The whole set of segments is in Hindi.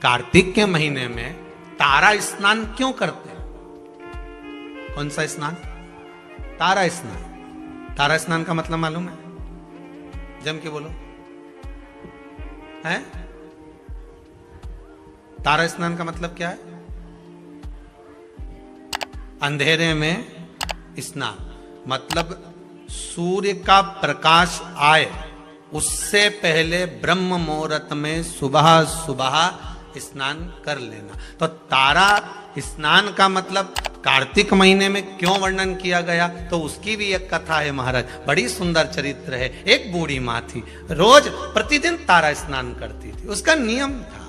कार्तिक के महीने में तारा स्नान क्यों करते हैं? कौन सा स्नान? तारा स्नान। तारा स्नान का मतलब मालूम है? जम के बोलो। है? तारा स्नान का मतलब क्या है? अंधेरे में स्नान, मतलब सूर्य का प्रकाश आए उससे पहले ब्रह्म मुहूर्त में सुबह सुबह स्नान कर लेना। तो तारा स्नान का मतलब कार्तिक महीने में क्यों वर्णन किया गया, तो उसकी भी एक कथा है महाराज, बड़ी सुंदर चरित्र है। एक बूढ़ी माँ थी, रोज प्रतिदिन तारा स्नान करती थी, उसका नियम था।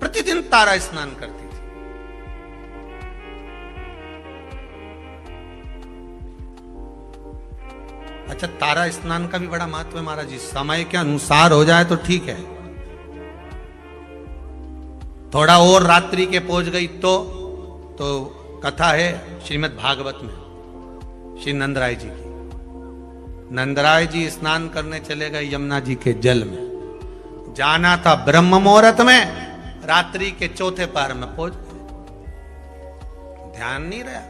प्रतिदिन तारा स्नान करती थी। अच्छा, तारा स्नान का भी बड़ा महत्व है महाराज जी। समय के अनुसार हो जाए तो ठीक है, थोड़ा और रात्रि के पहुंच गई तो कथा है श्रीमद् भागवत में श्री नंदराय जी की। नंदराय जी स्नान करने चले गए यमुना जी के जल में। जाना था ब्रह्म मुहूर्त में, रात्रि के चौथे पहर में पहुंच गए। ध्यान नहीं रहा।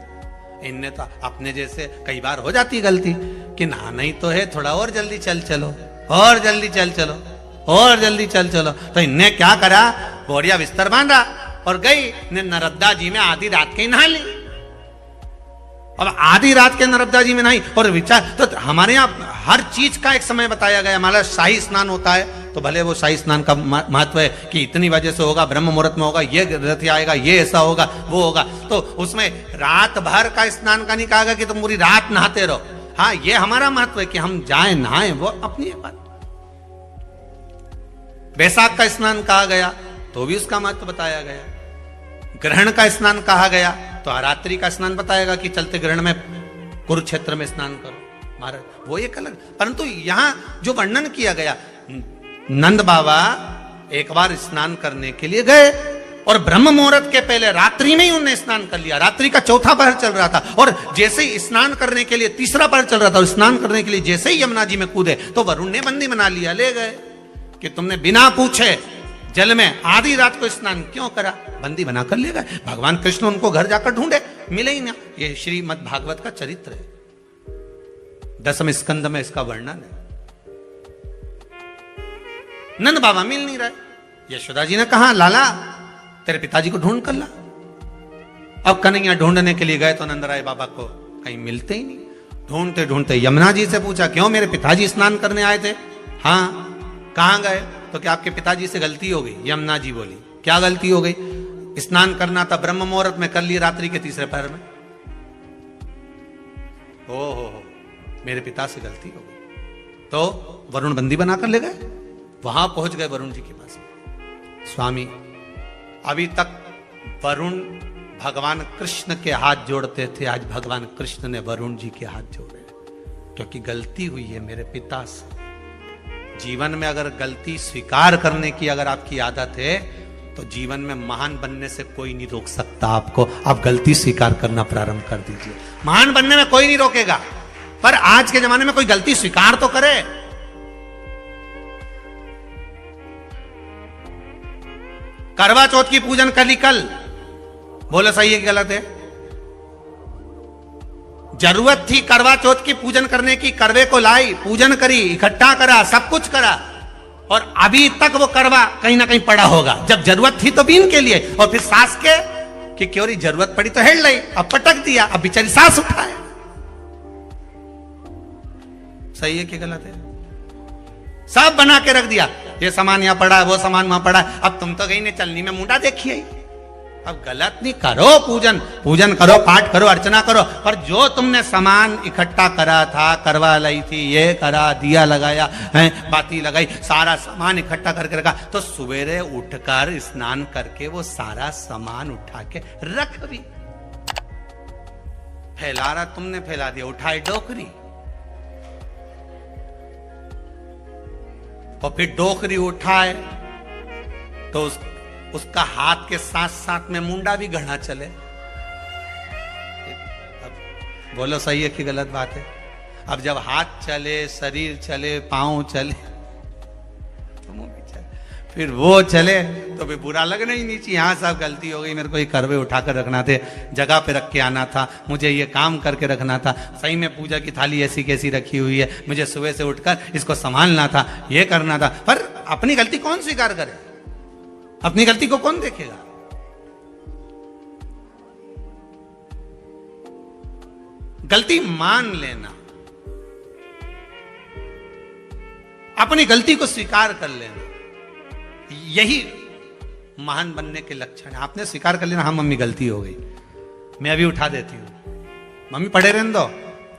इनने तो अपने जैसे कई बार हो जाती गलती कि नहाना ही तो है, थोड़ा और जल्दी चल चलो, और जल्दी चल चलो, और जल्दी चल चलो। तो इनने क्या करा, बोरिया बिस्तर बांधा और गई ने नर्मदा जी में आधी रात के नहा ली। अब आधी रात के नर्मदा जी में नहाई और विचार, तो हमारे यहाँ हर चीज का एक समय बताया गया। हमारा शाही स्नान होता है तो भले वो शाही स्नान का महत्व है कि इतनी वजह से होगा, ब्रह्म मुहूर्त में होगा, ये रथ आएगा, ये ऐसा होगा, वो होगा। तो उसमें रात भर का स्नान का नहीं कहा गया कि तुम पूरी रात नहाते रहो। हाँ, ये हमारा महत्व है कि हम जाएं नहाएं, वो अपनी बात। बैसाख का स्नान कहा गया तो भी उसका महत्व बताया गया। ग्रहण का स्नान कहा गया तो रात्रि का स्नान बताएगा कि चलते ग्रहण में कुरुक्षेत्र में स्नान करो महाराज, वो एक अलग। परंतु यहां जो वर्णन किया गया, नंद बाबा एक बार स्नान करने के लिए गए और ब्रह्म मुहूर्त के पहले रात्रि में ही उन्होंने स्नान कर लिया। रात्रि का चौथा पहर चल रहा था और जैसे ही स्नान करने के लिए तीसरा पहर चल रहा था और स्नान करने के लिए जैसे ही यमुना जी में कूदे तो वरुण ने बंदी बना लिया, ले गए कि तुमने बिना पूछे जल में आधी रात को स्नान क्यों करा, बंदी बनाकर ले गए। भगवान कृष्ण उनको घर जाकर ढूंढे, मिले ही ना। ये श्रीमद् भागवत का चरित्र है, 10वें स्कंद में इसका वर्णन है। नंद बाबा मिल नहीं रहे। यशोदा जी ने कहा, लाला तेरे पिताजी को ढूंढ कर ला। अब कन्हैया ढूंढने के लिए गए तो नंदराय बाबा को कहीं मिलते ही नहीं। ढूंढते ढूंढते यमुना जी से पूछा, क्यों मेरे पिताजी स्नान करने आए थे? हाँ, कहां गए? तो क्या आपके पिताजी से गलती हो गई? यमुना जी बोली, क्या गलती हो गई? स्नान करना था ब्रह्म मुहूर्त में, कर लिए रात्रि के तीसरे पहर में। हो मेरे पिता से गलती हो गई। तो वरुण बंदी बनाकर ले गए। वहां पहुंच गए वरुण जी के पास। स्वामी, अभी तक वरुण भगवान कृष्ण के हाथ जोड़ते थे, आज भगवान कृष्ण ने वरुण जी के हाथ जोड़े, क्योंकि गलती हुई है मेरे पिता से। जीवन में अगर गलती स्वीकार करने की अगर आपकी आदत है तो जीवन में महान बनने से कोई नहीं रोक सकता आपको। आप गलती स्वीकार करना प्रारंभ कर दीजिए, महान बनने में कोई नहीं रोकेगा। पर आज के जमाने में कोई गलती स्वीकार तो करे। करवा चौथ की पूजन कली कल, बोलो सही है कि गलत है? जरूरत थी करवा चौथ की पूजन करने की, करवे को लाई, पूजन करी, इकट्ठा करा, सब कुछ करा, और अभी तक वो करवा कहीं ना कहीं पड़ा होगा। जब जरूरत थी तो बीन के लिए, और फिर सास के कि क्यों रही जरूरत पड़ी तो हेड लाई, अब पटक दिया, अब बेचारी सास उठाए। सही है कि गलत है? सब बना के रख दिया, ये सामान यहां पड़ा है, वो सामान वहां पड़ा है। अब तुम तो गई ने चलनी में मुंडा देखिए। अब गलत नहीं, करो पूजन करो, पाठ करो, अर्चना करो, पर जो तुमने सामान इकट्ठा करा था, करवा लाई थी, ये करा, दिया लगाया है, बाती लगाई, सारा सामान इकट्ठा करके रखा, तो सवेरे उठकर स्नान करके वो सारा सामान उठा के रख भी। फैला रहा तुमने, फैला दिया, उठाए डोकरी, और फिर डोकरी उठाए तो उसका हाथ के साथ साथ में मुंडा भी गढ़ा चले। अब बोलो सही है कि गलत बात है? अब जब हाथ चले, शरीर चले, पांव चले, तो मुंह भी चले, फिर वो चले तो भी बुरा लगना ही नहीं चाहिए। हाँ साहब गलती हो गई, मेरे को ये करवे उठाकर रखना थे, जगह पे रख के आना था, मुझे ये काम करके रखना था, सही में पूजा की थाली ऐसी कैसी रखी हुई है, मुझे सुबह से उठकर इसको संभालना था, ये करना था। पर अपनी गलती कौन स्वीकार करे? अपनी गलती को कौन देखेगा? गलती मान लेना, अपनी गलती को स्वीकार कर लेना, यही महान बनने के लक्षण है। आपने स्वीकार कर लेना, हाँ मम्मी गलती हो गई, मैं अभी उठा देती हूँ, मम्मी पढ़े रहने दो,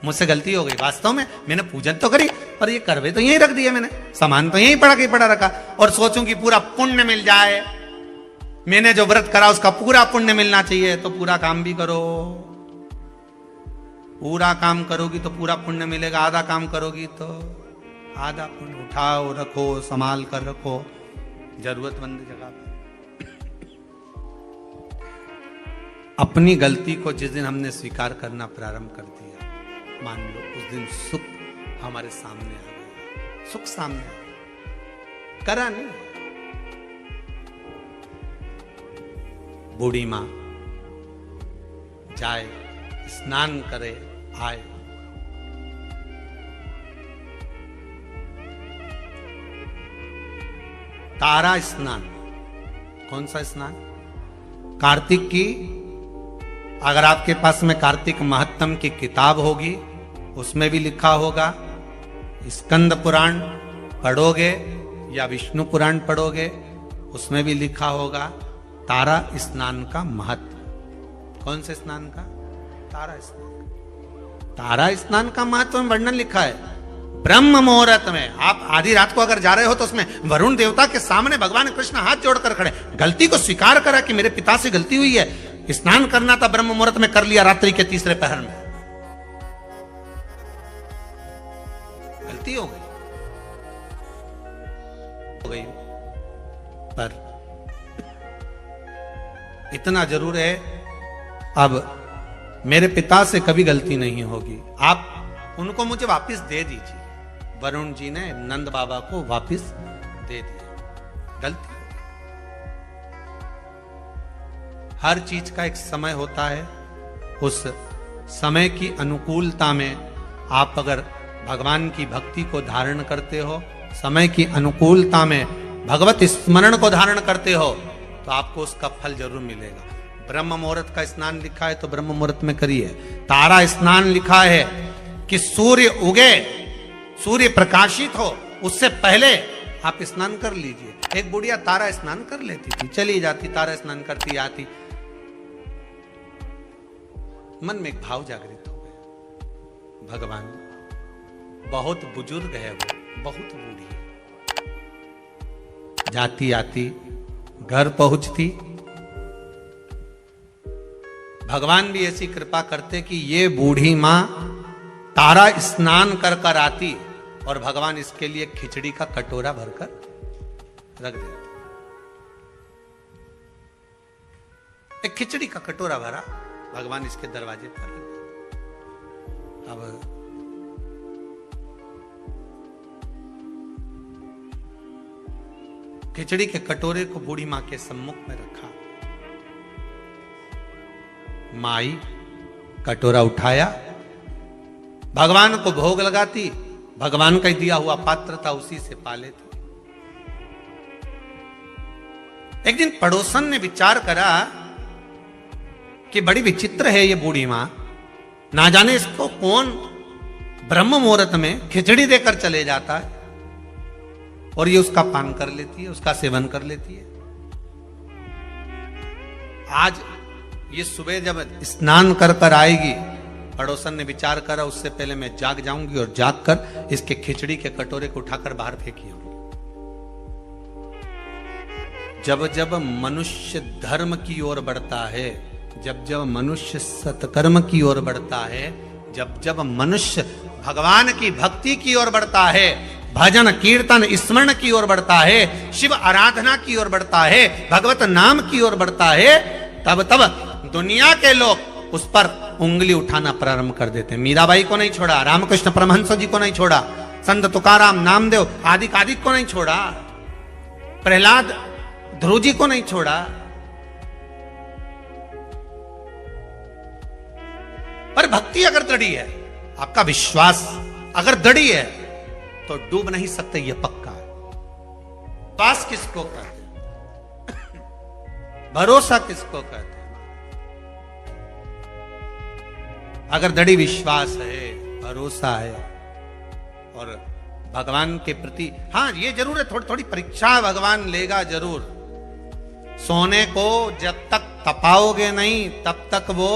मुझसे गलती हो गई। वास्तव में मैंने पूजन तो करी, पर ये करवे तो यहीं रख दिया, मैंने सामान तो यहीं पड़ा के पड़ा रखा, और सोचूं कि पूरा पुण्य मिल जाए, मैंने जो व्रत करा उसका पूरा पुण्य मिलना चाहिए, तो पूरा काम भी करो। पूरा काम करोगी तो पूरा पुण्य मिलेगा, आधा काम करोगी तो आधा पुण्य। उठाओ, रखो, संभाल कर रखो जरूरतमंद जगह पर। अपनी गलती को जिस दिन हमने स्वीकार करना प्रारंभ कर दिया, मान लो उस दिन सुख हमारे सामने आ गया, सुख सामने आ गया। करा नहीं, बूढ़ी मां जाए, स्नान करे, आए, तारा स्नान। कौन सा स्नान? कार्तिक की, अगर आपके पास में कार्तिक महत्तम की किताब होगी, उसमें भी लिखा होगा, स्कंद पुराण पढ़ोगे या विष्णु पुराण पढ़ोगे, उसमें भी लिखा होगा तारा स्नान का महत्व। कौन से स्नान का? तारा स्नान। तारा स्नान का महत्व में वर्णन लिखा है ब्रह्म मुहूर्त में। आप आधी रात को अगर जा रहे हो तो उसमें वरुण देवता के सामने भगवान कृष्ण हाथ जोड़कर खड़े, गलती को स्वीकार करा कि मेरे पिता से गलती हुई है, स्नान करना था ब्रह्म मुहूर्त में, कर लिया रात्रि के तीसरे पहर में, गलती हो गई। पर इतना जरूर है, अब मेरे पिता से कभी गलती नहीं होगी, आप उनको मुझे वापस दे दीजिए। वरुण जी ने नंद बाबा को वापस दे दिया। गलती, हर चीज का एक समय होता है, उस समय की अनुकूलता में आप अगर भगवान की भक्ति को धारण करते हो, समय की अनुकूलता में भगवत स्मरण को धारण करते हो, तो आपको उसका फल जरूर मिलेगा। ब्रह्म मुहूर्त का स्नान लिखा है तो ब्रह्म मुहूर्त में करिए। तारा स्नान लिखा है कि सूर्य उगे, सूर्य प्रकाशित हो, उससे पहले आप स्नान कर लीजिए। एक बुढ़िया तारा स्नान कर लेती थी, चली जाती, तारा स्नान करती आती, मन में एक भाव जागृत हो गया, भगवान बहुत बुजुर्ग है, वो बहुत बूढ़ी है, जाती आती घर पहुंचती, भगवान भी ऐसी कृपा करते कि ये बूढ़ी मां तारा स्नान कर कर आती और भगवान इसके लिए खिचड़ी का कटोरा भरकर रख देते। एक खिचड़ी का कटोरा भरा, भगवान इसके दरवाजे पर रख देते। अब खिचड़ी के कटोरे को बूढ़ी मां के सम्मुख में रखा, माई कटोरा उठाया, भगवान को भोग लगाती, भगवान का दिया हुआ पात्र था उसी से पा लेती। एक दिन पड़ोसन ने विचार करा कि बड़ी विचित्र है ये बूढ़ी मां, ना जाने इसको कौन ब्रह्म मुहूर्त में खिचड़ी देकर चले जाता है और ये उसका पान कर लेती है, उसका सेवन कर लेती है। आज ये सुबह जब स्नान कर कर आएगी, पड़ोसन ने विचार करा उससे पहले मैं जाग जाऊंगी और जाग कर इसके खिचड़ी के कटोरे को उठाकर बाहर फेंकी होंगी। जब जब मनुष्य धर्म की ओर बढ़ता है, जब जब मनुष्य सत्कर्म की ओर बढ़ता है, जब जब मनुष्य भगवान की भक्ति की ओर बढ़ता है, भजन कीर्तन स्मरण की ओर बढ़ता है, शिव आराधना की ओर बढ़ता है, भगवत नाम की ओर बढ़ता है, तब तब दुनिया के लोग उस पर उंगली उठाना प्रारंभ कर देते हैं। मीराबाई को नहीं छोड़ा, रामकृष्ण परमहंस जी को नहीं छोड़ा, संत तुकाराम, नामदेव आदिक आदिक को नहीं छोड़ा, प्रहलाद ध्रुव जी को नहीं छोड़ा। पर भक्ति अगर दृढ़ी है, आपका विश्वास अगर दृढ़ी है, तो डूब नहीं सकते, ये पक्का है। विश्वास किसको कहते हैं? भरोसा किसको कहते हैं? अगर दृढ़ विश्वास है, भरोसा है और भगवान के प्रति, हाँ ये जरूर है, थोड़ी थोड़ी परीक्षा भगवान लेगा जरूर। सोने को जब तक तपाओगे नहीं, तब तक वो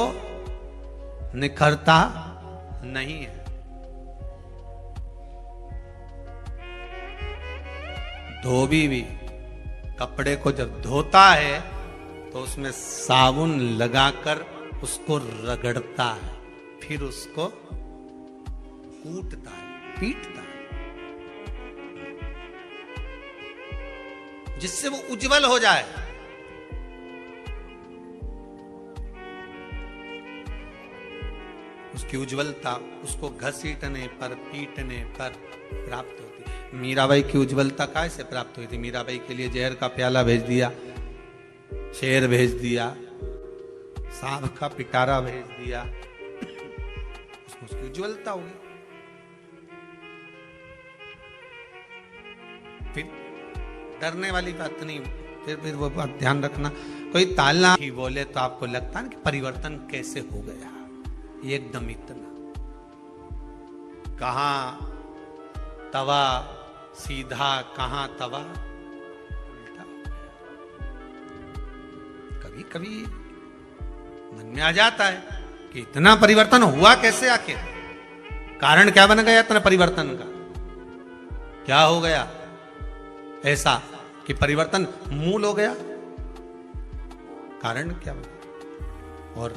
निखरता नहीं है। धोबी भी कपड़े को जब धोता है तो उसमें साबुन लगाकर उसको रगड़ता है, फिर उसको कूटता है, पीटता है, जिससे वो उज्जवल हो जाए। उसकी उज्जवलता उसको घसीटने पर, पीटने पर प्राप्त होती है। मीराबाई की उज्जवलता कैसे प्राप्त हुई थी? मीराबाई के लिए जहर का प्याला भेज दिया, शेर भेज दिया, सांप का पिटारा भेज दिया, उसकी उज्जवलता हो गई। फिर डरने वाली बात नहीं, फिर वो बात ध्यान रखना, कोई तालना ही बोले तो आपको लगता है कि परिवर्तन कैसे हो गया, एकदम इतना। कहां तवा सीधा, कहां तवा उल्टा। कभी कभी मन में आ जाता है कि इतना परिवर्तन हुआ कैसे, आखिर कारण क्या बन गया इतना परिवर्तन का? क्या हो गया ऐसा कि परिवर्तन मूल हो गया? कारण क्या बना? और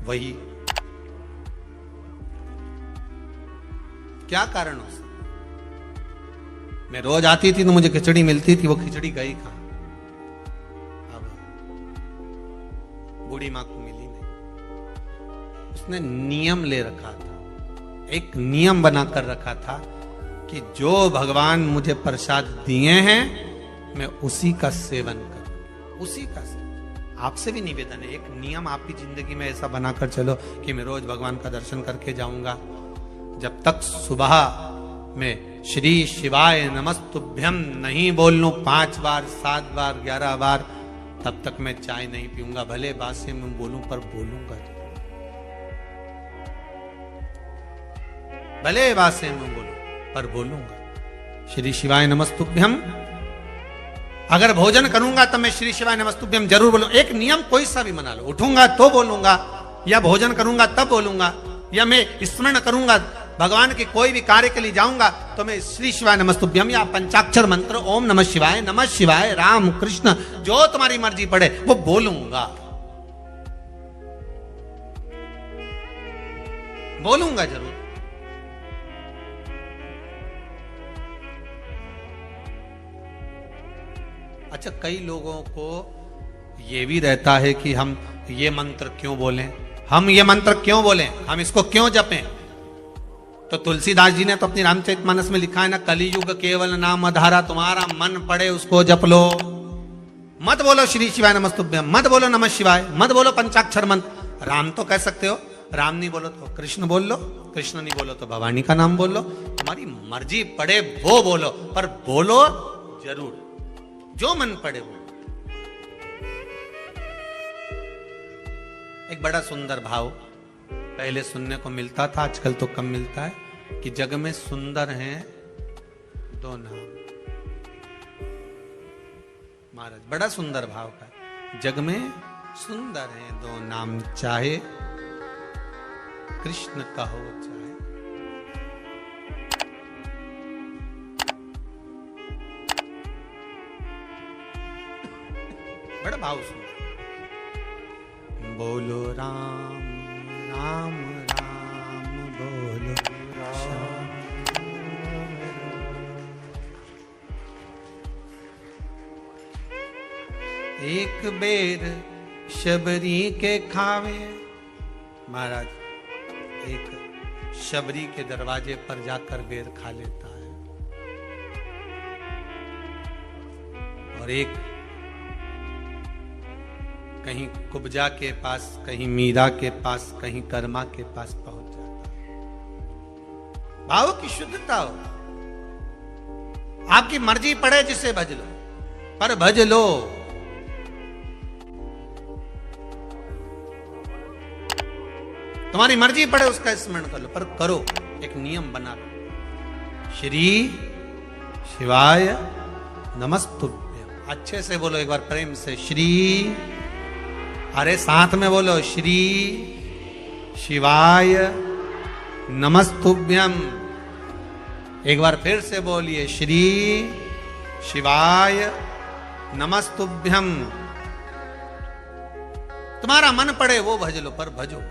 वही क्या कारण हो सकता? मैं रोज आती थी तो मुझे खिचड़ी मिलती थी, वो खिचड़ी गई कहां? अब बूढ़ी मां को मिली नहीं। उसने नियम ले रखा था, एक नियम बनाकर रखा था कि जो भगवान मुझे प्रसाद दिए हैं मैं उसी का सेवन करूं, उसी का सेवन। आपसे भी निवेदन है, एक नियम आप भी जिंदगी में ऐसा बनाकर चलो कि मैं रोज भगवान का दर्शन करके जाऊंगा। जब तक सुबह में श्री शिवाय नमस्तुभ्यम नहीं बोल लूं 5 बार, 7 बार, 11 बार, तब तक मैं चाय नहीं पीऊंगा। भले बात में बोलूं पर बोलूंगा, भले बात में बोलूं पर बोलूंगा। श्री शिवाय नमस्तुभ्यम, अगर भोजन करूंगा तब मैं श्री शिवाय नमस्तुभ्यम जरूर बोलूं। एक नियम कोई सा भी बना लो, उठूंगा तो बोलूंगा, या भोजन करूंगा तब बोलूंगा, या मैं स्मरण करूंगा भगवान के कोई भी कार्य के लिए जाऊंगा तो मैं श्री शिवाय नमस्तुभ्यम या पंचाक्षर मंत्र ओम नमः शिवाय, राम कृष्ण, जो तुम्हारी मर्जी पड़े वो बोलूंगा, बोलूंगा जरूर। अच्छा, कई लोगों को यह भी रहता है कि हम ये मंत्र क्यों बोलें, हम ये मंत्र क्यों बोलें, हम इसको क्यों जपें? तो तुलसीदास जी ने तो अपनी रामचरितमानस में लिखा है ना, कलियुग केवल नाम आधारा, तुम्हारा मन पड़े उसको जप लो। मत बोलो श्री शिवाय नमस्तुभ्यम, मत बोलो नमः शिवाय, मत बोलो पंचाक्षर मंत्र। राम तो कह सकते हो, राम नहीं बोलो तो कृष्ण बोल लो, कृष्ण नहीं बोलो तो भवानी का नाम बोल लो, तुम्हारी मर्जी पड़े वो बोलो, पर बोलो जरूर, जो मन पड़े वो। एक बड़ा सुंदर भाव पहले सुनने को मिलता था, आजकल तो कम मिलता है, कि जग में सुंदर हैं 2 नाम। महाराज बड़ा सुंदर भाव का, जग में सुंदर हैं 2 नाम, चाहे कृष्ण का हो चाहे। बड़ा भाव सुन, बोलो राम राम राम, बोलो राम। एक बेर शबरी के खावे। महाराज एक शबरी के दरवाजे पर जाकर बेर खा लेता है और एक कहीं कुब्जा के पास, कहीं मीरा के पास, कहीं कर्मा के पास पहुंच जाता है। भाव की शुद्धता हो। आपकी मर्जी पड़े जिसे भज लो, पर भज लो। तुम्हारी मर्जी पड़े उसका स्मरण कर लो, पर करो, एक नियम बना लो। श्री शिवाय नमस्तुभ्यम। अच्छे से बोलो एक बार प्रेम से, श्री, अरे साथ में बोलो, श्री शिवाय नमस्तुभ्यम। एक बार फिर से बोलिए, श्री शिवाय नमस्तुभ्यम। तुम्हारा मन पड़े वो भज लो, पर भजो।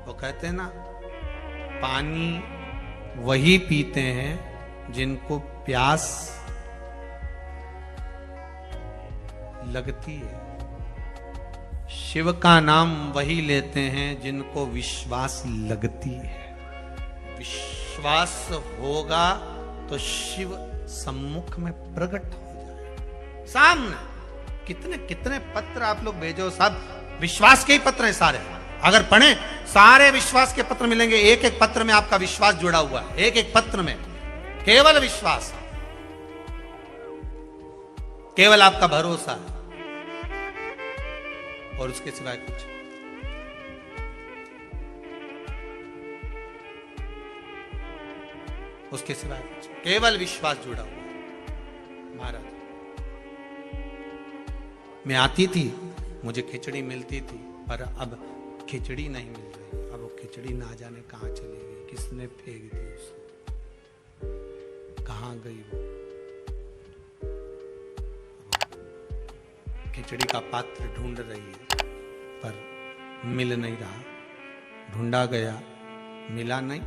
वो कहते हैं ना, पानी वही पीते हैं जिनको प्यास लगती है। शिव का नाम वही लेते हैं जिनको विश्वास लगती है। विश्वास होगा तो शिव सम्मुख में प्रकट हो जाए सामने। कितने कितने पत्र आप लोग भेजो, सब विश्वास के ही पत्र हैं सारे। अगर पढ़ें सारे विश्वास के पत्र मिलेंगे। एक एक पत्र में आपका विश्वास जुड़ा हुआ है, एक एक पत्र में केवल विश्वास, केवल आपका भरोसा है और उसके सिवाय कुछ। उसके सिवाय कुछ, केवल विश्वास जुड़ा हुआ है। महाराज मैं आती थी, मुझे खिचड़ी मिलती थी, पर अब खिचड़ी नहीं मिल रही। अब वो खिचड़ी ना जाने कहां चली गई, किसने फेंक दी उसको, कहां गई वो। खिचड़ी का पात्र ढूंढ रही है पर मिल नहीं रहा। ढूंढा गया, मिला नहीं।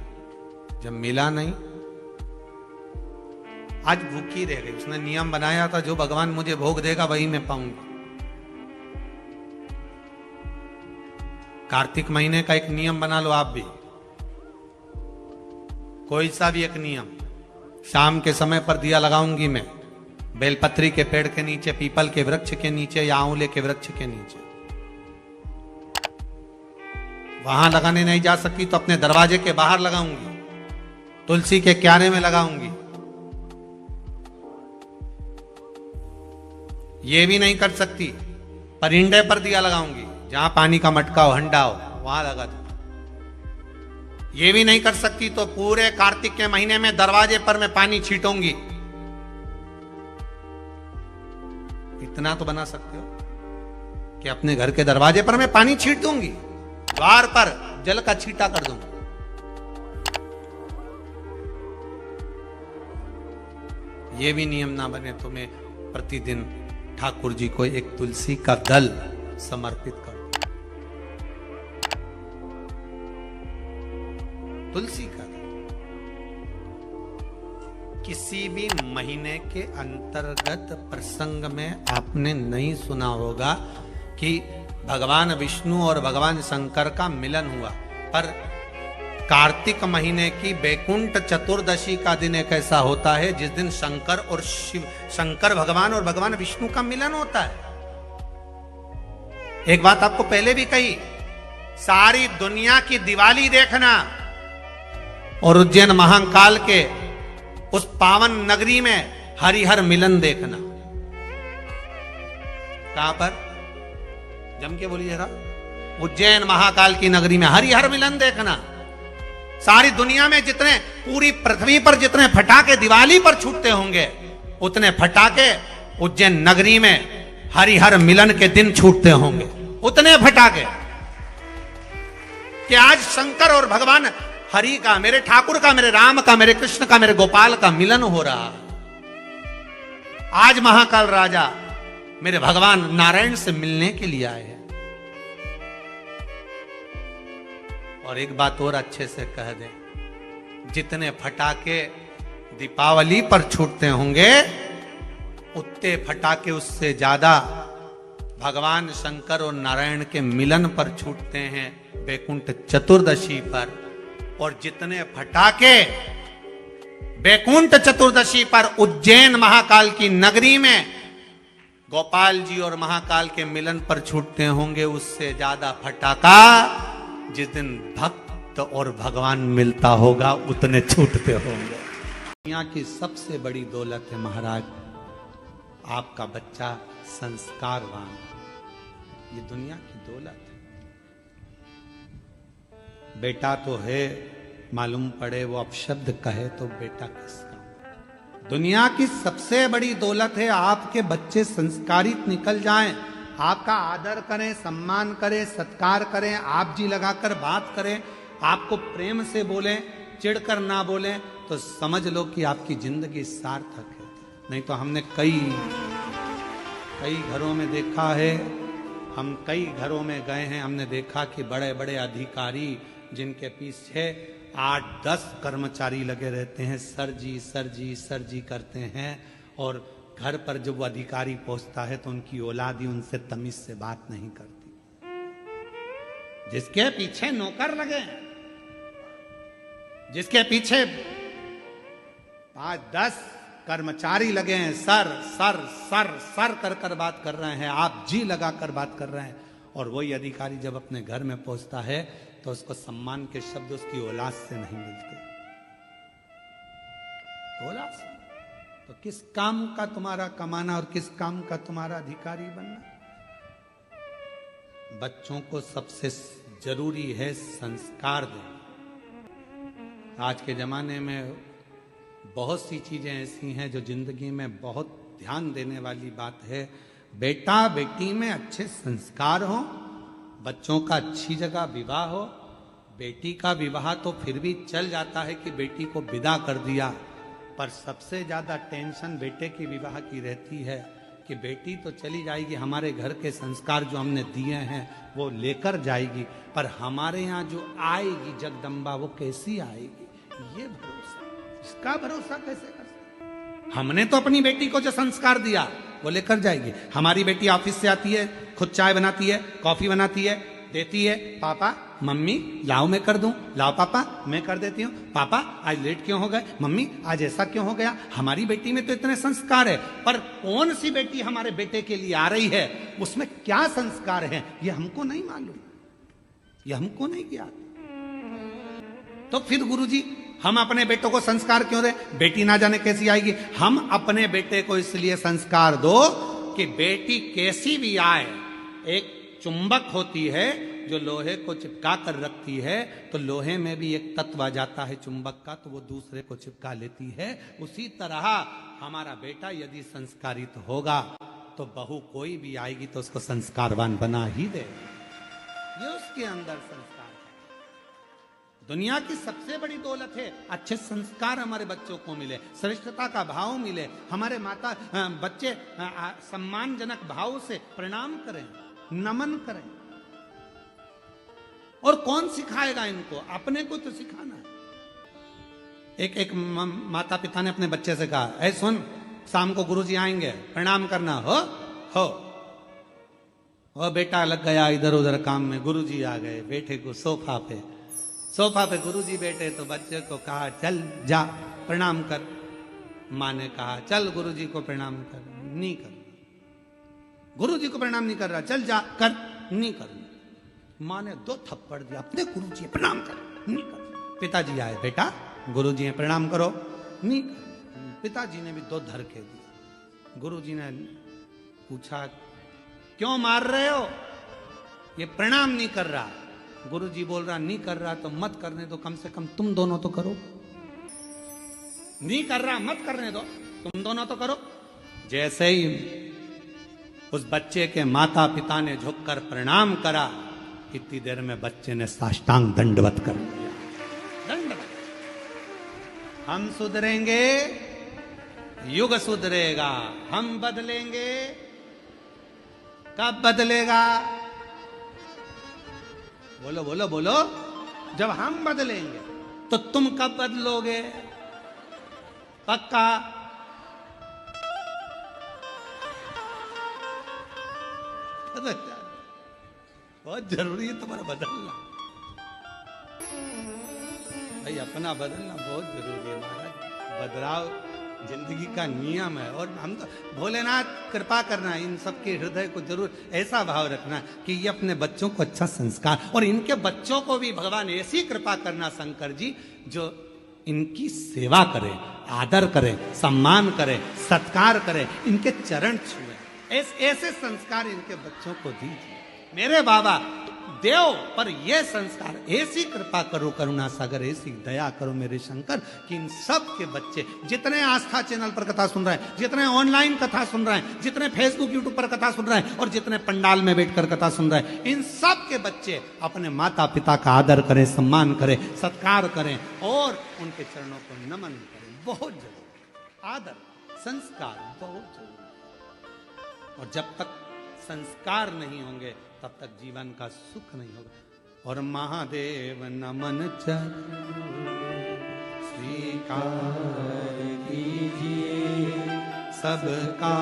जब मिला नहीं, आज भूखी रह गई। उसने नियम बनाया था, जो भगवान मुझे भोग देगा वही मैं पाऊंगा। कार्तिक महीने का एक नियम बना लो आप भी, कोई सा भी एक नियम। शाम के समय पर दिया लगाऊंगी मैं, बेलपत्री के पेड़ के नीचे, पीपल के वृक्ष के नीचे या आंवले के वृक्ष के नीचे। वहां लगाने नहीं जा सकती तो अपने दरवाजे के बाहर लगाऊंगी, तुलसी के क्यारे में लगाऊंगी। ये भी नहीं कर सकती, परिंदे पर दिया लगाऊंगी, जहां पानी का मटका हो, हंडा हो, वहां लगा दो। ये भी नहीं कर सकती तो पूरे कार्तिक के महीने में दरवाजे पर मैं पानी छीटूंगी। इतना तो बना सकते हो कि अपने घर के दरवाजे पर मैं पानी छीट दूंगी, द्वार पर जल का छींटा कर दूंगा। ये भी नियम ना बने तो मैं प्रतिदिन ठाकुर जी को एक तुलसी का दल समर्पित कर। तुलसी का किसी भी महीने के अंतर्गत प्रसंग में आपने नहीं सुना होगा कि भगवान विष्णु और भगवान शंकर का मिलन हुआ, पर कार्तिक महीने की बैकुंठ चतुर्दशी का दिन एक ऐसा होता है जिस दिन शंकर और शिव, शंकर भगवान और भगवान विष्णु का मिलन होता है। एक बात आपको पहले भी कही, सारी दुनिया की दिवाली देखना और उज्जैन महाकाल के उस पावन नगरी में हरिहर मिलन देखना। कहां पर? जम के बोलिए जरा। उज्जैन महाकाल की नगरी में हरिहर मिलन देखना। सारी दुनिया में जितने, पूरी पृथ्वी पर जितने फटाके दिवाली पर छूटते होंगे, उतने फटाके उज्जैन नगरी में हरिहर मिलन के दिन छूटते होंगे। उतने फटाके कि आज शंकर और भगवान हरि का, मेरे ठाकुर का, मेरे राम का, मेरे कृष्ण का, मेरे गोपाल का मिलन हो रहा। आज महाकाल राजा मेरे भगवान नारायण से मिलने के लिए आए हैं। और एक बात और अच्छे से कह दे, जितने फटाके दीपावली पर छूटते होंगे उतने फटाके उससे ज्यादा भगवान शंकर और नारायण के मिलन पर छूटते हैं बैकुंठ चतुर्दशी पर। और जितने फटाके बैकुंठ चतुर्दशी पर उज्जैन महाकाल की नगरी में गोपाल जी और महाकाल के मिलन पर छूटते होंगे, उससे ज्यादा फटाका जिस दिन भक्त और भगवान मिलता होगा उतने छूटते होंगे। दुनिया की सबसे बड़ी दौलत है महाराज आपका बच्चा संस्कारवान, ये दुनिया की दौलत है। बेटा तो है, मालूम पड़े वो अपशब्द कहे तो बेटा किसका। दुनिया की सबसे बड़ी दौलत है आपके बच्चे संस्कारित निकल जाएं, आपका आदर करें, सम्मान करें, सत्कार करें, आप जी लगाकर बात करें, आपको प्रेम से बोलें, चिढ़कर ना बोलें, तो समझ लो कि आपकी जिंदगी सार्थक है। नहीं तो हमने कई घरों में देखा है, हम कई घरों में गए हैं, हमने देखा कि बड़े बड़े अधिकारी जिनके पीछे 8-10 कर्मचारी लगे रहते हैं, सर जी सर जी सर जी करते हैं, और घर पर जब वो अधिकारी पहुंचता है तो उनकी औलाद ही उनसे तमीज से बात नहीं करती। जिसके पीछे नौकर लगे हैं, जिसके पीछे 5-10 कर्मचारी लगे हैं, सर सर सर सर कर कर बात कर रहे हैं, आप जी लगा कर बात कर रहे हैं, और वही अधिकारी जब अपने घर में पहुंचता है तो उसको सम्मान के शब्द उसकी औलाद से नहीं मिलते। औलाद से तो किस काम का तुम्हारा कमाना और किस काम का तुम्हारा अधिकारी बनना। बच्चों को सबसे जरूरी है संस्कार देना। आज के जमाने में बहुत सी चीजें ऐसी हैं जो जिंदगी में बहुत ध्यान देने वाली बात है। बेटा बेटी में अच्छे संस्कार हो, बच्चों का अच्छी जगह विवाह हो। बेटी का विवाह तो फिर भी चल जाता है कि बेटी को विदा कर दिया, पर सबसे ज्यादा टेंशन बेटे के विवाह की रहती है कि बेटी तो चली जाएगी, हमारे घर के संस्कार जो हमने दिए हैं वो लेकर जाएगी, पर हमारे यहाँ जो आएगी जगदम्बा वो कैसी आएगी, ये भरोसा, इसका भरोसा कैसे कर सकते। हमने तो अपनी बेटी को जो संस्कार दिया वो लेकर जाएगी। हमारी बेटी ऑफिस से आती है, खुद चाय बनाती है, कॉफी बनाती है, देती है, पापा मम्मी लाओ मैं कर दूं, लाओ पापा मैं कर देती हूँ, पापा आज लेट क्यों हो गए, मम्मी आज ऐसा क्यों हो गया। हमारी बेटी में तो इतने संस्कार है, पर कौन सी बेटी हमारे बेटे के लिए आ रही है, उसमें क्या संस्कार है ये हमको नहीं मालूम, ये हमको नहीं ज्ञात। तो फिर गुरुजी हम अपने बेटों को संस्कार क्यों दें, बेटी ना जाने कैसी आएगी। हम अपने बेटे को इसलिए संस्कार दो कि बेटी कैसी भी आए, एक चुंबक होती है जो लोहे को चिपका कर रखती है, तो लोहे में भी एक तत्व आ जाता है चुंबक का, तो वो दूसरे को चिपका लेती है। उसी तरह हमारा बेटा यदि संस्कारित होगा तो बहू कोई भी आएगी तो उसको संस्कारवान बना ही दे, ये उसके अंदर संस्कार है। दुनिया की सबसे बड़ी दौलत है अच्छे संस्कार हमारे बच्चों को मिले, श्रेष्ठता का भाव मिले, हमारे माता बच्चे सम्मानजनक भाव से प्रणाम करें, नमन करें। और कौन सिखाएगा इनको, अपने को तो सिखाना है। एक माता पिता ने अपने बच्चे से कहा, ऐ सुन शाम को गुरुजी आएंगे प्रणाम करना, हो और बेटा लग गया इधर उधर काम में। गुरुजी आ गए, बेटे को सोफा पे गुरुजी बैठे तो बच्चे को कहा चल जा प्रणाम कर। माँ ने कहा चल गुरुजी को प्रणाम कर, नहीं कर, गुरुजी को प्रणाम नहीं कर रहा, चल जा कर, नहीं कर। माँ ने 2 थप्पड़ दिया, अपने गुरुजी प्रणाम कर, नहीं कर। पिताजी आए, बेटा गुरुजी प्रणाम करो, नहीं कर। पिताजी ने भी 2 धरके दिए। गुरुजी ने पूछा क्यों मार रहे हो, ये प्रणाम नहीं कर रहा। गुरुजी बोल रहा नहीं कर रहा तो मत करने दो, कम से कम तुम दोनों तो करो। नहीं कर रहा मत करने दो, तुम दोनों तो करो। जैसे ही उस बच्चे के माता पिता ने झुककर प्रणाम करा, इतनी देर में बच्चे ने साष्टांग दंडवत कर दिया। दंडवत। हम सुधरेंगे, युग सुधरेगा। हम बदलेंगे, कब बदलेगा? बोलो बोलो बोलो। जब हम बदलेंगे तो तुम कब बदलोगे? पक्का? बहुत जरूरी है तुम्हारा बदलना भाई, अपना बदलना बहुत जरूरी है महाराज। बदलाव जिंदगी का नियम है। और हम तो भोलेनाथ कृपा करना, इन सबके हृदय को जरूर ऐसा भाव रखना कि ये अपने बच्चों को अच्छा संस्कार, और इनके बच्चों को भी भगवान ऐसी कृपा करना शंकर जी, जो इनकी सेवा करे, आदर करे, सम्मान करे, सत्कार करे, इनके चरण छुए, ऐसे संस्कार इनके बच्चों को दीजिए मेरे बाबा। देव पर ये संस्कार, ऐसी कृपा करो करुणा सागर, ऐसी दया करो मेरे शंकर कि इन सब के बच्चे, जितने आस्था चैनल पर कथा सुन रहे हैं, जितने ऑनलाइन कथा सुन रहे हैं, जितने फेसबुक यूट्यूब पर कथा सुन रहे हैं, और जितने पंडाल में बैठकर कथा सुन रहे हैं, इन सब के बच्चे अपने माता पिता का आदर करें, सम्मान करें, सत्कार करें और उनके चरणों को नमन करें। बहुत जरूरी आदर संस्कार, बहुत जरूरी। और जब तक संस्कार नहीं होंगे तब तक जीवन का सुख नहीं होगा। और महादेव नमन चरण स्वीकार कीजिए, सबका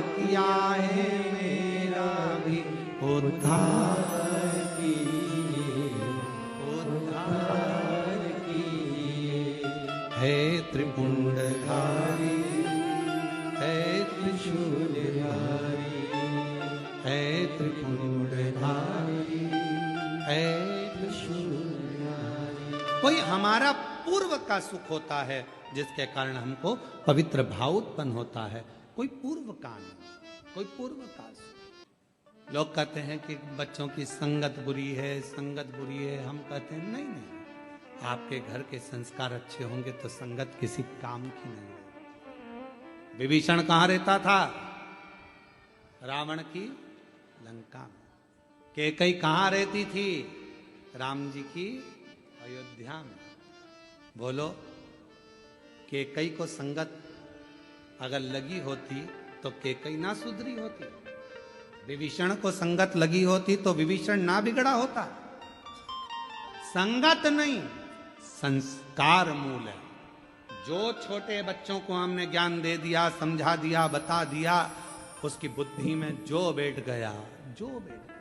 किया है मेरा भी उद्धार कीजिए, उद्धार कीजिए। है त्रिपुंडधारी, है त्रिशूलधारी, है त्रिपुंडधारी, है त्रिशूलधारी। कोई हमारा पूर्व का सुख होता है जिसके कारण हमको पवित्र भाव उत्पन्न होता है, कोई पूर्व का नहीं, कोई पूर्व का सुख। लोग कहते हैं कि बच्चों की संगत बुरी है, संगत बुरी है। हम कहते हैं नहीं नहीं, आपके घर के संस्कार अच्छे होंगे तो संगत किसी काम की नहीं है। विभीषण कहाँ रहता था? रावण की लंका में। कैकई कहाँ रहती थी? राम जी की अयोध्या में। बोलो, कैकई को संगत अगर लगी होती तो कैकई ना सुधरी होती, विभीषण को संगत लगी होती तो विभीषण ना बिगड़ा होता। संगत नहीं, संस्कार मूल है। जो छोटे बच्चों को हमने ज्ञान दे दिया, समझा दिया, बता दिया, उसकी बुद्धि में जो बैठ गया, जो बैठ गया।